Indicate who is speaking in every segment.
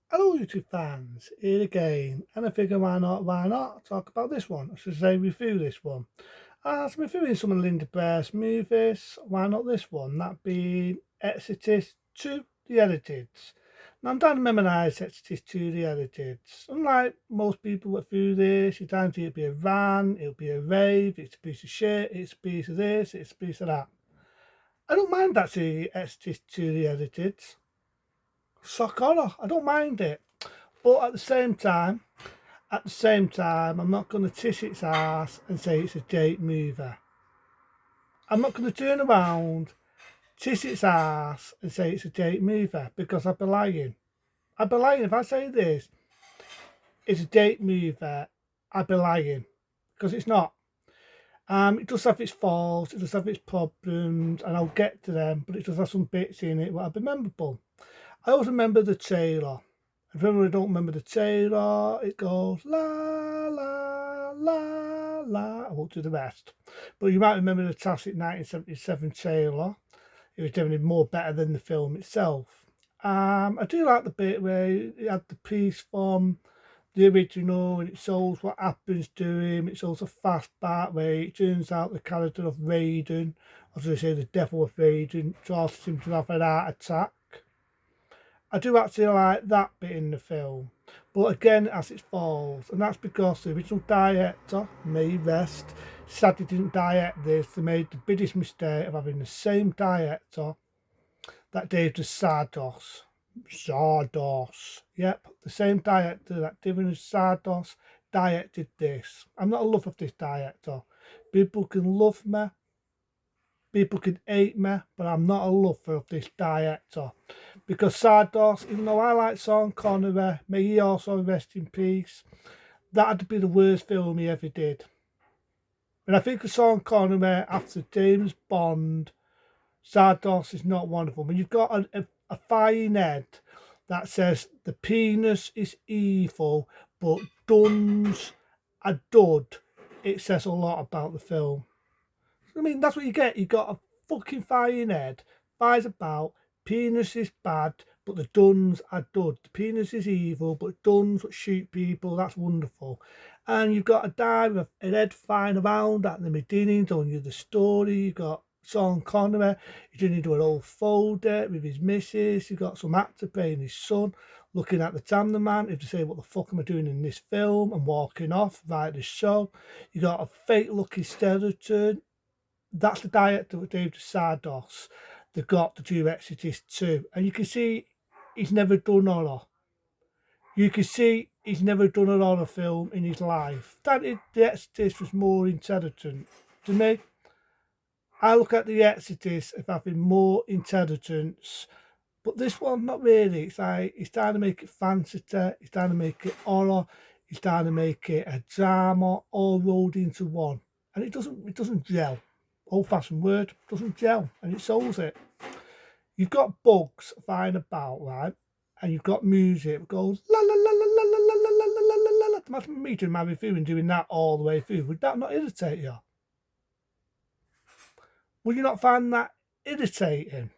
Speaker 1: Hello YouTube fans, here again, and I figure why not talk about this one, I should say review this one. As I'm reviewing some of Linda Blair's movies, why not this one, that being Exorcist 2, The Heretic. Now I'm trying to memorise Exorcist 2, The Heretic. Unlike most people that do this, you time to it'll be a van, it'll be a rave, it's a piece of shit, it's a piece of this, it's a piece of that. I don't mind actually Exorcist 2, The Heretic. Shock horror, I don't mind it. But at the same time, I'm not going to tiss its ass and say it's a date mover. I'm not going to turn around, tiss its ass and say it's a date mover because I'd be lying. I'd be lying if I say this. It's a date mover. I'd be lying because it's not. It does have its faults, it does have its problems, and I'll get to them. But it does have some bits in it that are memorable. I always remember the trailer. If anyone don't remember the trailer, it goes la la la la. I won't do the rest, but you might remember the classic 1977 trailer. It was definitely more better than the film itself. I do like the bit where it had the piece from the original and it shows what happens to him. It shows a fast part where it turns out the character of Raiden, as they say, the devil of Raiden, causes him to have an heart attack. I do actually like that bit in the film, but again, as it falls, and that's because the original director, may rest, sadly didn't direct this. They made the biggest mistake of having the same director that did the Sardos. Yep, the same director that did the Sardos directed this. I'm not a lover of this director. People can love me, people can hate me, but I'm not a lover of this director. Because Sardos, even though I like Sean Connery, may he also rest in peace, that'd be the worst film he ever did. And I think of Sean Connery after James Bond, Sardos is not one of them. When you've got a fine head that says the penis is evil, but guns are dud, it says a lot about the film. I mean, that's what you get. You got a fucking fire head, fires about, penis is bad, but the guns are good. The penis is evil, but guns that shoot people, that's wonderful. And you've got a guy with a head flying around at the beginning, telling you the story. You've got Sean Connery, he's doing into an old folder with his missus. You've got some actor playing his son, looking at the cameraman, if to say, what the fuck am I doing in this film? And walking off, right the show. You got a fake looking skeleton. That's the director of David Sardos. They've got the two Exorcist too. And you can see he's never done horror. You can see he's never done a horror film in his life. The Exorcist was more intelligent. To me, I look at the Exorcist as having more intelligence. But this one, not really. It's like he's trying to make it fantasy, he's trying to make it horror, he's trying to make it a drama, all rolled into one. And it doesn't gel. Old-fashioned word, doesn't gel, and it shows it. You've got bugs flying about, right? And you've got music that goes la la la la la la la la la la la la la. Imagine me doing my review and doing that all the way through. Would that not irritate you? Would you not find that irritating?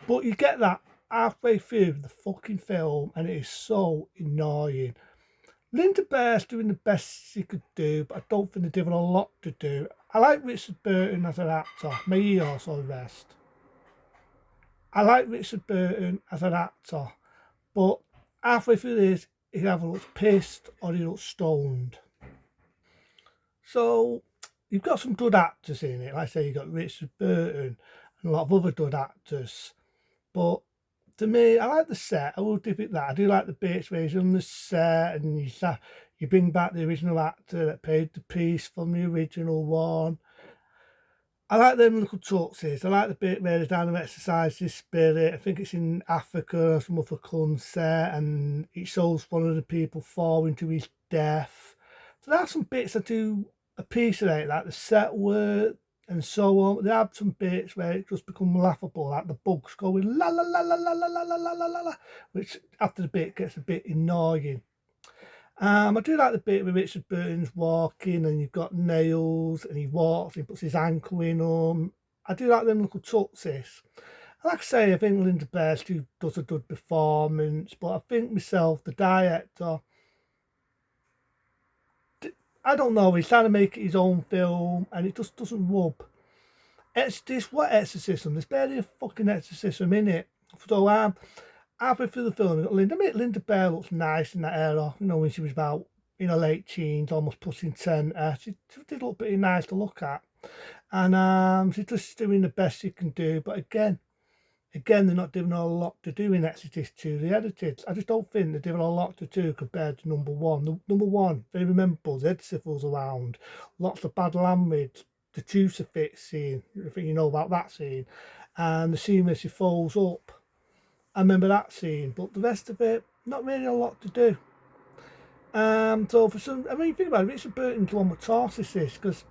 Speaker 1: But you get that halfway through the fucking film, and it is so annoying. Linda Blair's doing the best she could do, but I don't think they're given a lot to do. I like Richard Burton as an actor. May he also rest. I like Richard Burton as an actor, but halfway through this, he either looks pissed or he looks stoned. So you've got some good actors in it. Like I say, you've got Richard Burton and a lot of other good actors. But to me, I like the set. I will give it that. I do like the bits where he's on the set and you bring back the original actor that played the piece from the original one. I like them little touches. I like the bit where he's down to exercise his spirit. I think it's in Africa or some other set, and it shows one of the people falling to his death. So there are some bits that do appreciate, like the set work and so on. There are some bits where it just becomes laughable, like the bugs going la la la la la la la la la la la, which after the bit gets a bit annoying. I do like the bit where Richard Burton's walking and you've got nails and he walks and he puts his ankle in them. I do like them little touches. Like I say, I think Linda Blair still does a good performance, but I think myself, the director, I don't know, he's trying to make it his own film and it just doesn't rub. What exorcism? There's barely a fucking exorcism in it. So halfway through the film, you got Linda. I mean, Linda Blair looks nice in that era, when she was about in her late teens, almost pushing 10. She did look pretty nice to look at. And she's just doing the best she can do. But again, they're not giving her a lot to do in Exorcist 2. The Heritage, I just don't think they're giving her a lot to do compared to number one. Number one, very memorable, the head syphilis around, lots of bad language, the crucifix scene, I think you know about that scene, and the scene where she falls up. I remember that scene, but the rest of it, not really a lot to do. So for some, I mean, you think about it, Richard Burton's one with Exorcist, because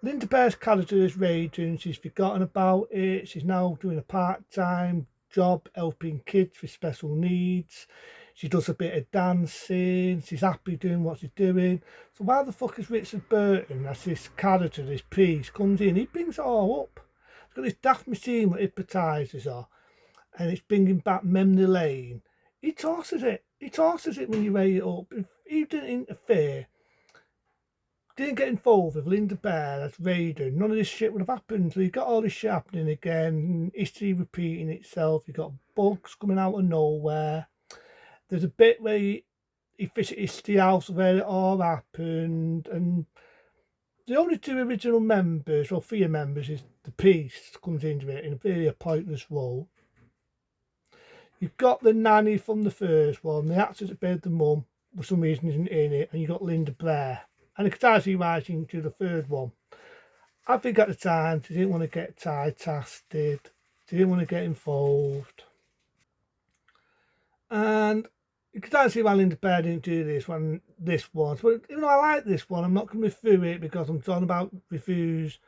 Speaker 1: Linda Blair's character is raging. She's forgotten about it. She's now doing a part-time job helping kids with special needs. She does a bit of dancing. She's happy doing what she's doing. So why the fuck is Richard Burton, as this character, this priest, comes in? He brings it all up. He's got this daft machine that hypnotises her, and it's bringing back memory lane. He tosses it. He tosses it when you weigh it up. If he didn't interfere, didn't get involved with Linda Blair as Raiden, none of this shit would have happened. So you got all this shit happening again, history repeating itself. You got bugs coming out of nowhere. There's a bit where he visits the house where it all happened, and the only two original members, or three members, is the priest comes into it in a very pointless role. You've got the nanny from the first one, the actor that played the mum, for some reason isn't in it, and you got Linda Blair. And it's actually writing to the third one. I think at the time she didn't want to get tie-tasted, she didn't want to get involved. And you could actually see why Linda Blair didn't do this one. But even though I like this one, I'm not going to be through it because I'm talking about reviews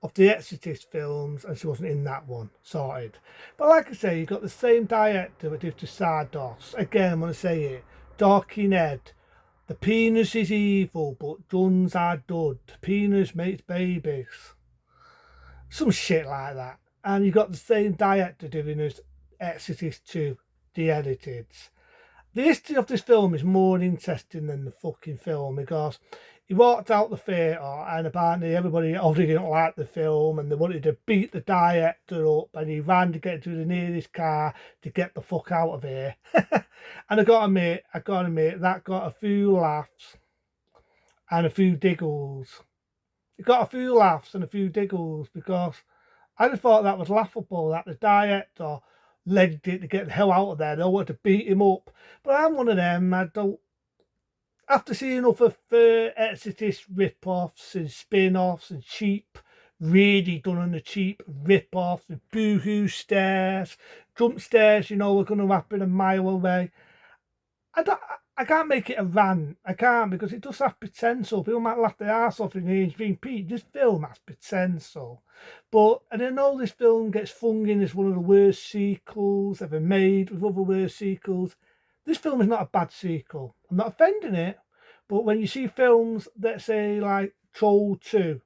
Speaker 1: of the Exorcist films, and she wasn't in that one. Sorted. But like I say, you've got the same director that did to Sardos. Again, I'm going to say it. Darking Head. The penis is evil, but guns are good. Penis makes babies. Some shit like that. And you got the same director doing as Exorcist 2, The Heretic. The history of this film is more interesting than the fucking film because he walked out the theatre and apparently everybody already didn't like the film and they wanted to beat the director up and he ran to get to the nearest car to get the fuck out of here. And I gotta admit, that got a few laughs and a few diggles. It got a few laughs and a few diggles because I just thought that was laughable that the director legged it to get the hell out of there. They wanted to beat him up. But I'm one of them. I don't. After seeing other Exorcist rip-offs and spin-offs and cheap, really done on the cheap rip-offs with boohoo stares, jump stairs, we're going to happen a mile away. I can't make it a rant. I can't because it does have potential. People might laugh their ass off in here being Pete. This film has potential. And I know this film gets flung in as one of the worst sequels ever made with other worst sequels. This film is not a bad sequel. I'm not offending it. But when you see films that say like Troll 2,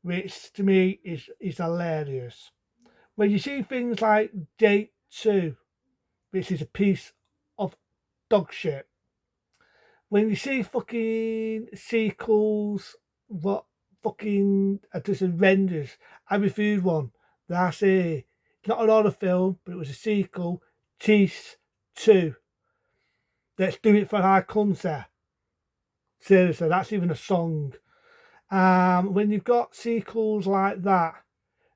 Speaker 1: which to me is hilarious. When you see things like Date 2, which is a piece of dog shit. When you see fucking sequels, what fucking just horrendous. I reviewed one that I say it's not a horror film, but it was a sequel. Tease 2. Let's do it for our concert. Seriously, that's even a song. When you've got sequels like that,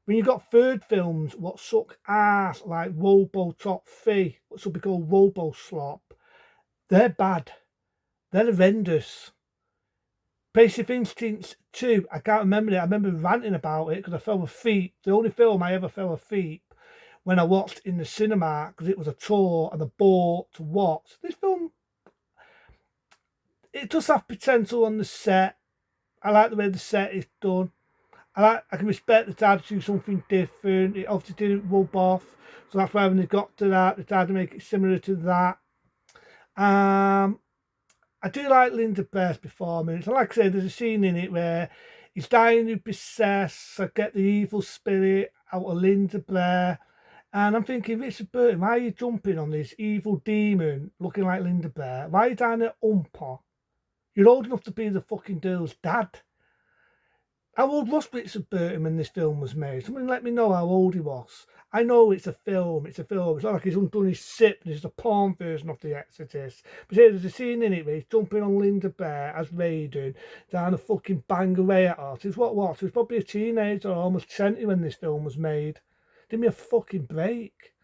Speaker 1: when you've got third films, what suck ass like Robo Top 3, what should be called Robo Slop, they're bad. They're horrendous. Basic Instinct 2, I can't remember it. I remember ranting about it because I fell asleep. The only film I ever fell asleep when I watched in the cinema because it was a tour and a bore to watch. This film, it does have potential on the set. I like the way the set is done. I can respect the dad to do something different. It obviously didn't rub off. So that's why when they got to that, they tried to make it similar to that. I do like Linda Blair's performance. Like I said, there's a scene in it where he's dying of possessed. I get the evil spirit out of Linda Blair. And I'm thinking, Richard Burton, why are you jumping on this evil demon looking like Linda Bear? Why are you down at Umpa? You're old enough to be the fucking girl's dad. How old was Richard Burton when this film was made? Someone let me know how old he was. I know it's a film, it's a film. It's not like he's undone his sip and it's a porn version of The Exorcist. But here, there's a scene in it where he's jumping on Linda Bear as Raiden down a fucking bang away at her. He was probably a teenager or almost 20 when this film was made. Give me a fucking break.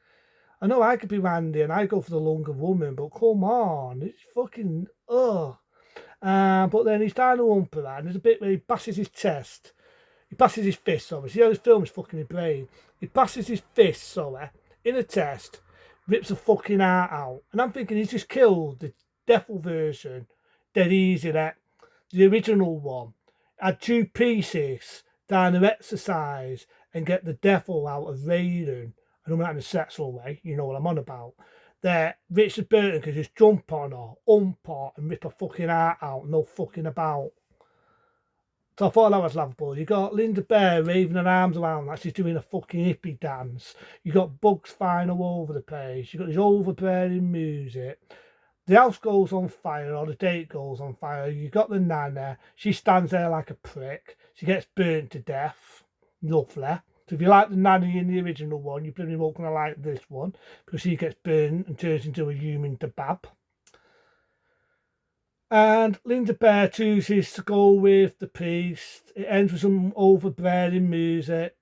Speaker 1: I know I could be Randy and I go for the longer woman, but come on, it's fucking, ugh. But then he's down the Umpa and there's a bit where he bashes his chest. He passes his fist, sorry. See how this film is fucking his brain. He passes his fist, sorry, in a chest, rips a fucking heart out. And I'm thinking he's just killed the devil version dead easy, that the original one. Had 2 pieces down to exercise and get the devil out of Raiden. I don't mean that in a sexual way, you know what I'm on about. That Richard Burton could just jump on her, ump and rip a fucking heart out, no fucking about. So I thought that was laughable. You got Linda Bear waving her arms around like she's doing a fucking hippie dance. You got bugs flying all over the place. You got this overbearing music. The house goes on fire, or the date goes on fire. You got the nana. She stands there like a prick. She gets burnt to death. Lovely. So if you like the nanny in the original one, you're probably not going to like this one because she gets burnt and turns into a human kebab. And Linda Bear chooses to go with the priest. It ends with some overbearing music.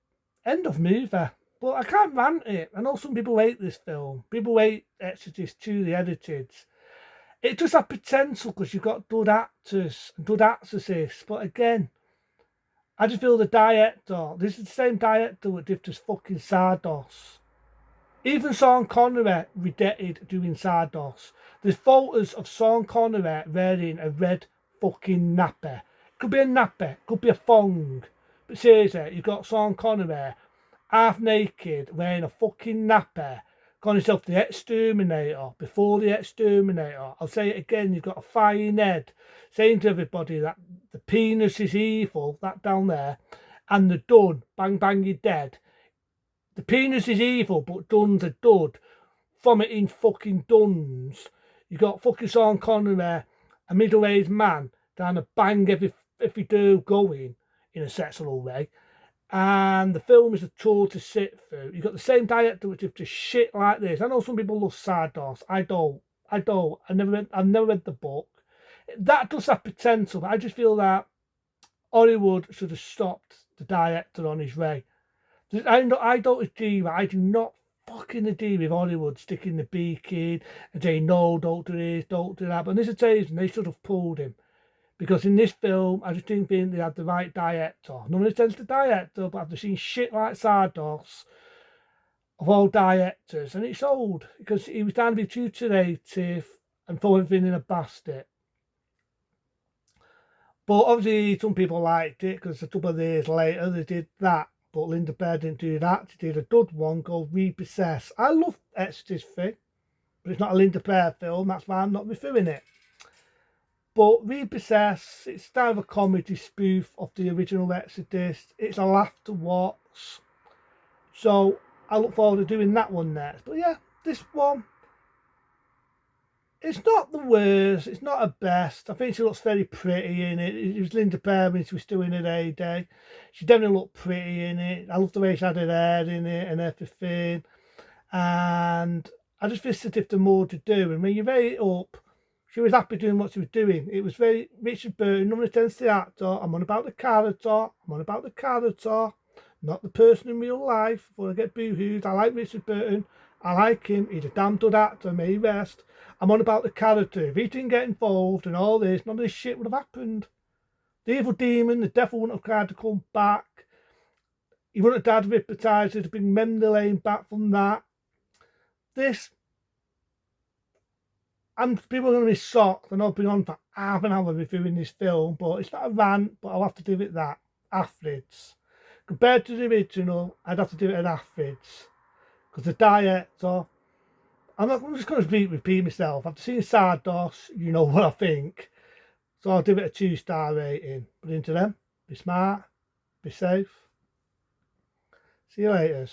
Speaker 1: End of movie. But I can't rant it. I know some people hate this film. People hate Exorcist 2, the edited. It does have potential because you've got good actors and good exorcists. But again, I just feel the director, this is the same director that did this fucking Sardos. Even Sean Connery regretted doing Sardos. There's photos of Sean Connery wearing a red fucking nappy. Could be a nappy, could be a thong. But seriously, you've got Sean Connery half naked wearing a fucking nappy, calling himself the Exterminator before the Exterminator. I'll say it again, you've got a flying head saying to everybody that the penis is evil, that down there, and the dun, bang bang you're dead. The penis is evil, but duns are dud. Vomiting fucking duns. You got fucking Sean Connery, a middle-aged man, down a bang every do going in a sexual way. And the film is a chore to sit through. You've got the same director which is just shit like this. I know some people love Sardos. I don't. I've never read the book. That does have potential, but I just feel that Hollywood should have stopped the director on his way. I don't agree. I do not fucking agree with Hollywood sticking the beak in and saying no, don't do this, don't do that. But on this occasion, they should have pulled him because in this film, I just didn't think they had the right director. None offense to director, but I've seen shit like Sardos of all directors, and it's old because he was trying to be too creative and throw everything in a basket. But obviously, some people liked it because a couple of years later they did that. But Linda Bear didn't do that. She did a good one called Repossess. I love Exorcist thing, but it's not a Linda Bear film. That's why I'm not reviewing it. But Repossess, it's kind of a comedy spoof of the original Exorcist. It's a laugh to watch. So I look forward to doing that one next. But yeah, this one, it's not the worst. It's not her best. I think she looks very pretty in it. It was Linda Bear when she was still in her heyday. She definitely looked pretty in it. I love the way she had her hair in it and everything. And I just visited the more to do. And when you weigh it up, she was happy doing what she was doing. It was very Richard Burton. Nobody tends the actor. I'm on about the character. Not the person in real life. Before I get boo-hooed. I like Richard Burton. I like him. He's a damn good actor. May he rest. I'm on about the character. If he didn't get involved and all this, none of this shit would have happened. The evil demon, the devil wouldn't have tried to come back. He wouldn't have died of hypnotizer to bring memory lane back from that. This, people are going to be shocked. I know I've been on for half an hour reviewing this film, but it's not a rant, but I'll have to do it that. Afterwards. Compared to the original, I'd have to do it at afterwards. Because the director, I'm just going to repeat myself. After seeing Sardos, you know what I think. So I'll give it a 2-star rating. But into them, be smart, be safe. See you later.